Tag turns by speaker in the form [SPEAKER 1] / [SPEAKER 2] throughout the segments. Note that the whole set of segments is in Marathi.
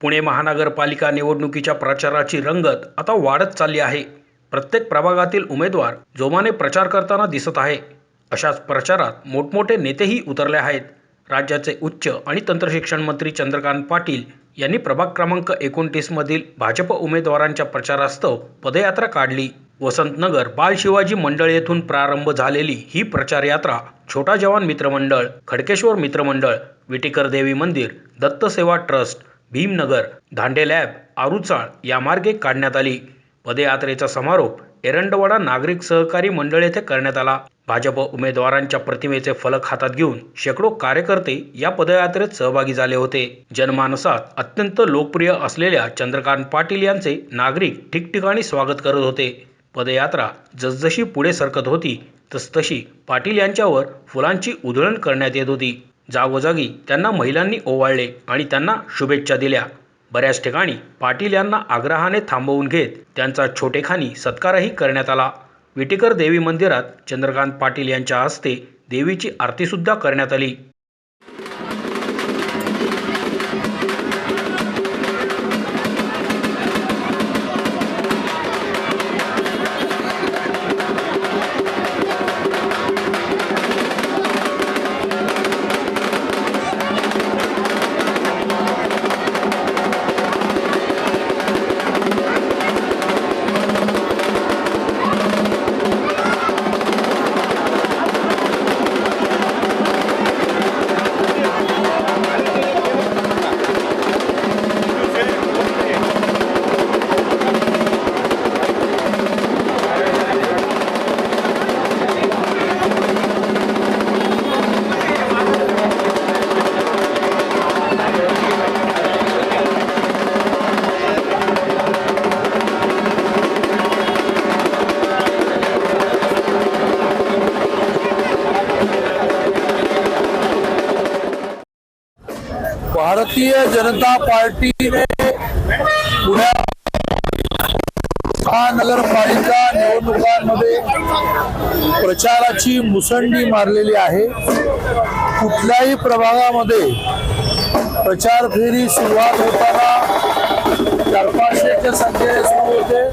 [SPEAKER 1] पुणे महानगरपालिका निवडणुकीच्या प्रचाराची रंगत आता वाढत चालली आहे। प्रत्येक प्रभागातील उमेदवार जोमाने प्रचार करताना दिसत आहे। अशाच प्रचारात मोठमोठे नेतेही उतरले आहेत। राज्याचे उच्च आणि तंत्रशिक्षण मंत्री चंद्रकांत पाटील यांनी प्रभाग क्रमांक 29 मधील भाजप उमेदवारांच्या प्रचारास्तव पदयात्रा काढली। वसंतनगर बाल शिवाजी मंडळ येथून प्रारंभ झालेली ही प्रचार यात्रा छोटा जवान मित्रमंडळ, खडकेश्वर मित्रमंडळ, विटेकर देवी मंदिर, दत्त सेवा ट्रस्ट, भीमनगर, धांडे लॅब, आरुचाळ या मार्गे काढण्यात आली। पदयात्रेचा समारोप एरंडवाडा नागरिक सहकारी मंडळ येथे करण्यात आला। भाजप उमेदवारांच्या प्रतिमेचे फलक हातात घेऊन शेकडो कार्यकर्ते या पदयात्रेत सहभागी झाले होते। जनमानसात अत्यंत लोकप्रिय असलेल्या चंद्रकांत पाटील यांचे नागरिक ठिकठिकाणी स्वागत करत होते। पदयात्रा जसजशी पुढे सरकत होती तसतशी पाटील यांच्यावर फुलांची उधळण करण्यात येत होती। जागोजागी त्यांना महिलांनी ओवाळले आणि त्यांना शुभेच्छा दिल्या। बऱ्याच ठिकाणी पाटील यांना आग्रहाने थांबवून घेत त्यांचा छोटेखानी सत्कारही करण्यात आला। विटेकर देवी मंदिरात चंद्रकांत पाटील यांच्या हस्ते देवीची आरती सुद्धा करण्यात आली।
[SPEAKER 2] भारतीय जनता पार्टीने पुणे महानगरपालिका निवडणुकांमध्ये प्रचाराची मुसंडी मारलेली आहे। कुठल्याही प्रभागामध्ये प्रचार फेरी सुरुवात होताना 400-500च्या संख्येने सुरू होते,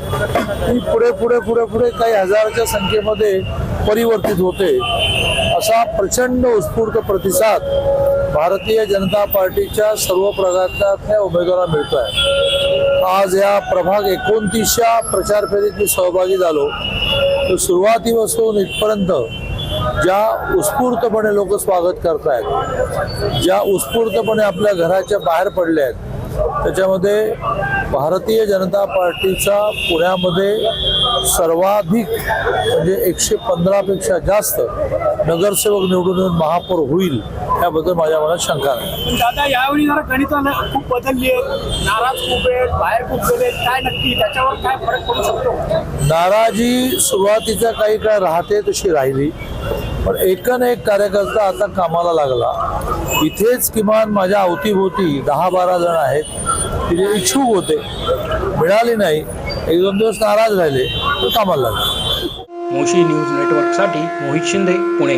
[SPEAKER 2] ती पुढे काही हजाराच्या संख्येमध्ये परिवर्तित होते। असा प्रचंड उत्स्फूर्त प्रतिसाद भारतीय जनता पार्टीच्या सर्व प्रभागातल्या उमेदवारांना मिळतोय। आज या प्रभाग 29च्या प्रचार फेरीत मी सहभागी झालो तर सुरुवातीपासून इथपर्यंत ज्या उत्स्फूर्तपणे लोक स्वागत करतायत, ज्या उत्स्फूर्तपणे आपल्या घराच्या बाहेर पडले आहेत, त्याच्यामध्ये भारतीय जनता पार्टीचा पुण्यामध्ये सर्वाधिक म्हणजे 115 पेक्षा जास्त नगरसेवक निवडून येऊन महापौर होईल याबद्दल माझ्या मनात शंका नाही।
[SPEAKER 3] दादा, यावेळी जरा गणितं खूप बदलली आहेत, नाराज खूप आहेत, बाहेर खूप गेले, काय नक्की त्याच्यावर काय फरक पडू शकतो?
[SPEAKER 2] नाराजी सुरुवातीचा काही काळ राहते तशी राहिली, पण एकन एक कार्यकर्ता आता कामाला लागला। इथेच किमान माझ्या अवतीभोवती 10-12 जण आहेत की जे इच्छुक होते, मिळाली नाही, 1-2 दिवस नाराज राहिले तर कामाला लागले।
[SPEAKER 1] मोशी न्यूज नेटवर्कसाठी मोहित शिंदे, पुणे।